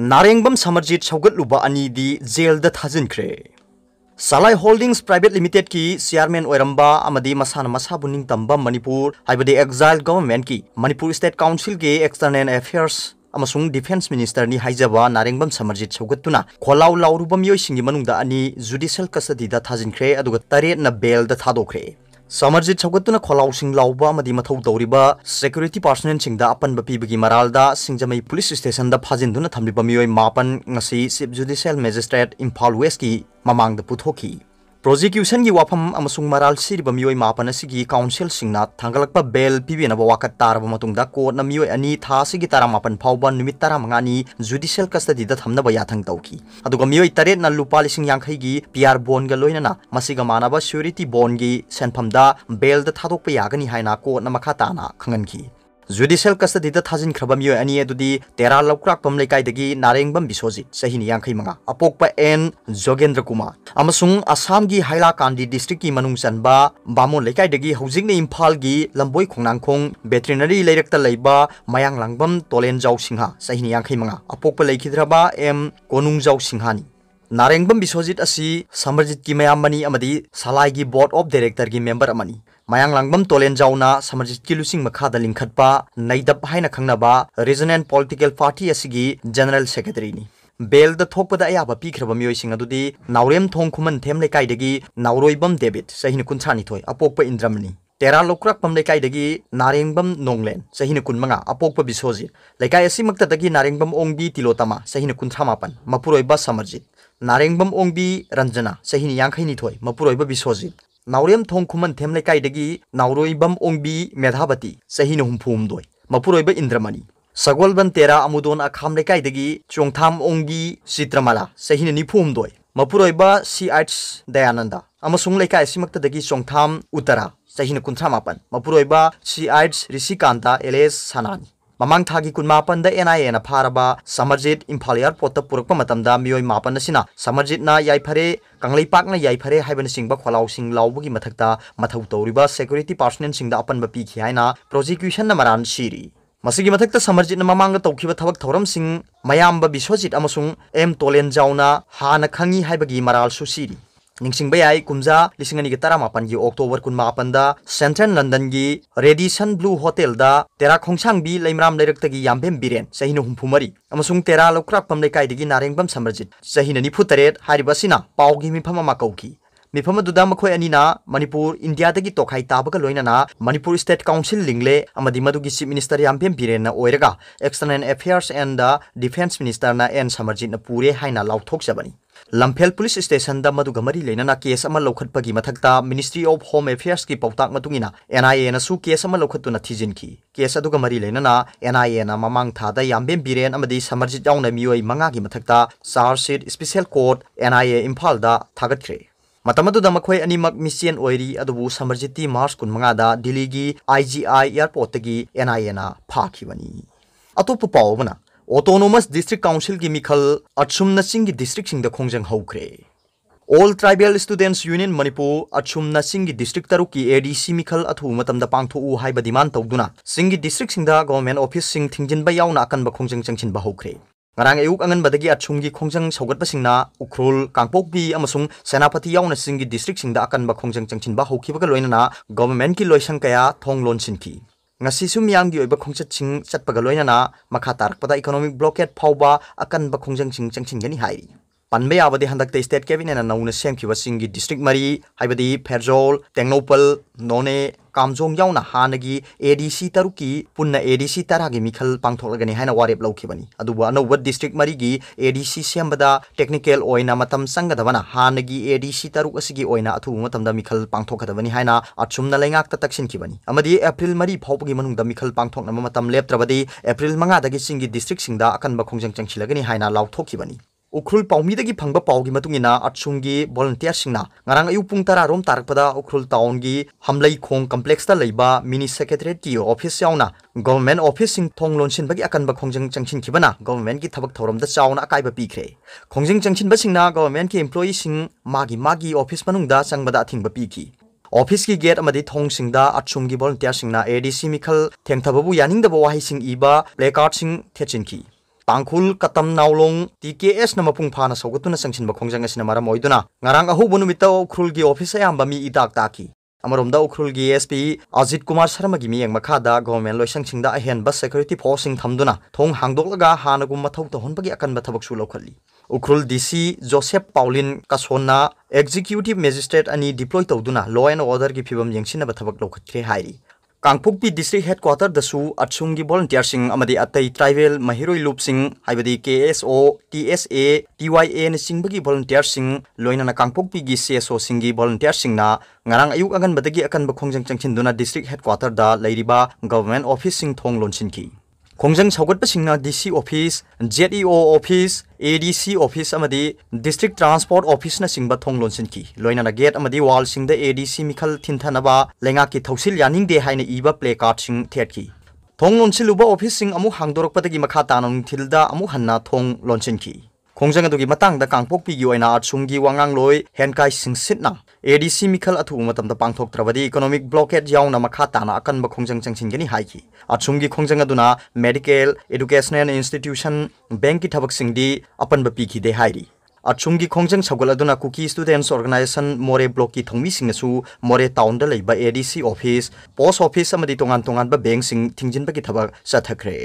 Narengbam Samarjeet सौगतलुबा अनीदी jail the थाजिनख्रे सलाई holdings private limited की chairman Oramba अमदी मसाना मसाबु निंगतंबा Manipur हाइबदे exile government की मणिपुर स्टेट काउंसिल के एक्सटर्नल अफेयर्स अमसुंग डिफेंस मिनिस्टर नि हाइजबा नारेंगबम समरजीत सौगतुना खोलाउ लाउरुबा मियोइसिंगी मनुंगदा अनि जुडिशियल कस्टडीदा थाजिनख्रे अदुगा तरेट न बेल द थादोख्रे समरजीत सौगतुना खोलाउसिंग लाउबा अमदी मथौ तौरिबा सिक्योरिटी पर्सनल सिंगदा अपन बपीबगी मरालदा सिंगजमई पुलिस स्टेशन दा फाजिनदुना थमलिबा मियोइ मापन ngasi chief judicial magistrate Imphal west की ममांग दा पुथोखी प्रोसिक्यूशन की वाफम अमसुंग मराल सिरिबा मियोइ मापन असिगी काउंसिल सिंगना थांगलकपा बेल पिबिनबा वाकत तारबा मतुंगदा कोर्ट ना मियोइ अनि था सिगी तारा मापन फावबा निमित तारा मंगानी जुडिशियल कस्टडी दा थमनबा याथंग तौकी अदुगा मियोइ तरेट ना लुपा लिसिंग यांखै गी पीआर बोन गा लोइनना मसिगा मानबा सिक्योरिटी बोन गी सेनफमदा बेल दा थादोकपा यागनी हाइना कोर्ट ना मखा ताना खंगनखी जुडिशियल कस्टडी दा थाजिन खरबा मियोइ अनि अदुदी तेरा लौक्राकपम लेकाइदगी नारेंगबम बिसोजित सहिनी यांखै मंगा अपोकपा एन जोगेंद्र कुमार अमसुंग असम की हाइलाकांडी डिस्ट्रिक्ट की मनुंग चनबा बामोन लेकाइदगी हौजिकने इम्फाल की लंबोई खोंगनांगखोंग वेटरिनरी लेरक्ता लैबा मयांग लांगबम तोलेनजाव सिंहा सहिनी यांखै मंगा अपोकपा लेखिद्रबा एम कोनुंगजाव सिंहानी नारेंगबम बिसोजित असी समरजीत की मयामनी अमदी सलाई की बोर्ड ऑफ डायरेक्टर की मेंबर अमनी मयांग लांगबम तोलेनजावना समरजीत की लुसिंग मखादा लिंखटपा नैदब हाइना खंगनबा रीजनल पॉलिटिकल पार्टी असिगी जनरल सेक्रेटरी नी बेल द थोकपदा अयाबा पीख्रबा मियोइसिंग अदुदी नावरेम थोंग खुमन थेम लेकाइदगी नावरोइबम डेविड सहिन कुंथानी थोय अपोकपा इंद्रमनी तेरा लोक्राकपम लेकाइदगी नारेंगबम नोंगलेन सहिन कुनमंगा अपोकपा बिसोजित लेकाइ असिमक्तदगी नारेंगबम ओंगबी तिलोतमा सहिन कुंथामापन मपुरोइबा समरजीत नारेंगबम ओंगबी रंजना सहिन यांखैनी थोय मपुरोइबा बिसोजित नावरेम थोंग खुमन थेम लेकाइदगी नावरोइबम ओंगबी मेधावती सहिन हुमफुमदोय मपुरोइबा इंद्रमणि सगोलबन तेरा अमुदोन अखाम लेकाइदगी चोंगथाम ओंगी चित्रमाला सहिन निफुमदोय मपुरोइबा सीआइट्स दयानंदा अमसुंग लेकाइ सिमक्तदगी चोंगथाम उतरा सहिन कुंथामापन मपुरोइबा सीआइट्स ऋषिकांता एलेस सनानी ममांग थागी कुनमापन द एनआईए ना फारबा समरजीत इम्फाल एयरपोर्ट पुरक्पा मतमदा मियोइ मापन असिना समरजीत ना याइफरे कंगलेपाक ना याइफरे हाइबन सिंगबा खोलाउ सिंग लाउबगी मथक्ता मथौ तौरिबा सिक्योरिटी पर्सनल सिंगदा अपन बपीखि हाइना प्रोसिक्यूशन ना मरान सिरी मसिगी मथक्ता समरजीत ना ममांग तौखिबा थबक थौरम सिंग मयामबा बिसोजित अमसुंग एम तोलेनजावना हाना खंगी हाइबगी मराल सुसिरी निंगसिंगबा याइ कुमजा लिसिंगनी के तरा मापन की अक्टोबर कुनमापनदा सेंट्रल लंदन की रेडिसन ब्लू होटल दा तेरा खोंगसांग बी लैमराम लेरक्तगी यामबेम बिरेन सहिन हुमफुमरी अमसुंग तेरा लोक्राकपम लेकाइदगी नारेंगबम समरजीत सहिन निफु तरेट हारिबसिना पावगी मिफम अमा कौकी मिफम दुदा मखोय अनिना मणिपुर इंडिया दगी तोखाई ताबगा लोइनना मणिपुर स्टेट काउंसिल लिंगले अमदी मदुगी चीफ मिनिस्टर यामबेम बिरेन ओइरगा external affairs and the defence minister ना एन समरजीत न पूरे हाइना लाउथोकजबनी लंफेल पुलिस स्टेशन दा मदुगा मरी लेना केस अमा लौखटपगी मथक्ता मिनिस्ट्री ऑफ होम अफेयर्स की पौताक मतुंगिना एनआईए नसु केस अमा लौखटुना थिजिनखी केस अदुगा मरी लेना एनआईए ना ममांग थादा यामबेम बिरेन अमदी समरजीत याउना मियोइ मंगागी मथक्ता chargesheet special court NIA Imphal दा थागतख्रे मतमदुदा मखोय अनिमक मिसियन ओइरी अदुबु समरजीती मार्च 15 दा दिल्ली की आईजीआई एयरपोर्ट तगी एनआईए ना फाखिबनी अतोप पावबना ऑटोनोमस डिस्ट्रिक्ट काउंसिल की मिखल अचुम नसिंग की डिस्ट्रिक्ट सिंग द खोंजंग हौख्रे all tribal students union Manipur अचुम नसिंग की डिस्ट्रिक्ट तरुक की एडीसी मिखल अथु मतमदा पांगथोउ हाइबा डिमांड तौदुना सिंग की डिस्ट्रिक्ट सिंग द गवर्नमेंट ऑफिस सिंग थिंजिनबा याउना अकनबा खोंजंग चंगचिनबा हौख्रे ngarang ayuk angan badagi atchum gi khongjang saugat pasingna ukhrul kangpokbi amasung senapati yauna singi district singda akan ba khongjang changchin ba hokhi ba loina government ki loisang kaya thong lon sinki ngasi sumyang gi oiba khongchat sing chatpaga loina na makha tarakpada economic blockade phauba akan ba khongjang sing changchin gani hairi panbe abadi handak te state cabinet na nauna semkhiba singi district mari haibadi Ferjol Tengnopal None Kamjong yauna hanagi ADC taruki punna ADC taragi mikhal pangtholagani haina warep lawkhibani aduba anova district mari gi ADC sembada technical oina matam sangadabana hanagi ADC taruk asigi oina athu matamda mikhal pangthokadabani haina achumna lengak ta taksin khibani amadi April mari phawpagi manungda mikhal pangthokna matam leptrabadi April 5 dagi singi district singda akanba khongjang changchilagani haina lawthokhibani Ukhrul पाउमीदगी फंगबा पाउगी मतुंगिना अचुंगी volunteer सिंगना ngarang ayu pung tara rom tarakpada Ukhrul town की हमलाई खोंग complex ता लैबा मिनी सेक्रेटरीट की ऑफिस यावना गवर्नमेंट ऑफिस सिंग थोंग लोनसिन बगी अकनबा खोंजंग चंगसिन खिबना गवर्नमेंट की थबक थौरम दा चावना अकाइबा पीख्रे खोंजंग चंगसिन बसिंगना गवर्नमेंट की एम्प्लॉई सिंग मागी ऑफिस मनुंगदा चंगबदा अथिंगबा पीखी ऑफिस की गेट अमदी थोंग सिंगदा अचुम की volunteer सिंगना ADC मिखल थेंगथबबु यानिंगदबा वाहि Singh इबा placard Singh थेचिनखी Tangkhul Katam Naulong TKS na mapung phana sawgatuna sangsinba khongjang asina maram oiduna ngarang ahubu numita ukhrul gi office ayamba mi idak taki amaromda ukhrul gi SP Ajit Kumar Sharma gi miyeng makhada government loisang singda ahen bus security forcing thamduna thong hangdoklaga hanagum mathau to honbagi akan bathabak su lokhali ukhrul DC Joseph Paulin Kasona executive magistrate ani deploy tawduna law and order gi phibam yengsina bathabak lokhathre hairi Kangpokpi district headquarter dasu atsungi volunteer sing amadi atai tribal mahiroi loop sing haibadi KSO TSA TYA na singbagi volunteer sing loina na Kangpokpi gi CSO singi volunteer sing na ngarang ayuk agan badagi akan bakhongjang changchinduna district headquarter da leiriba government office sing thong lonsinki Khongjang Chawgatpa singna DC office ZEO office ADC office amadi district transport office na singba thong lonsinki loina na gate amadi wall singda ADC mikhal thinthanaba lenga ki thausil yaning de haina iba play card sing thetki thong lonsiluba office sing amu hangdorokpadagi makha tanong thilda amu hanna thong lonsinki Khongjang adugi matangda Kangpokpi gi oina atsungi wangang loi henkai sing sitna ADC mikhal athu matamda pangthok trabadi economic blockade yauna makha tana akan ba khongjang changchingani haiki atsungi khongjang aduna medical educational institution bank ki thabak singdi apan ba pikhi de hairi atsungi khongjang sagol aduna Kuki students organization more block ki thongmi singsu more town da leiba ADC office post office amadi tongan tongan ba bank sing thingjin ba ki thabak sathakre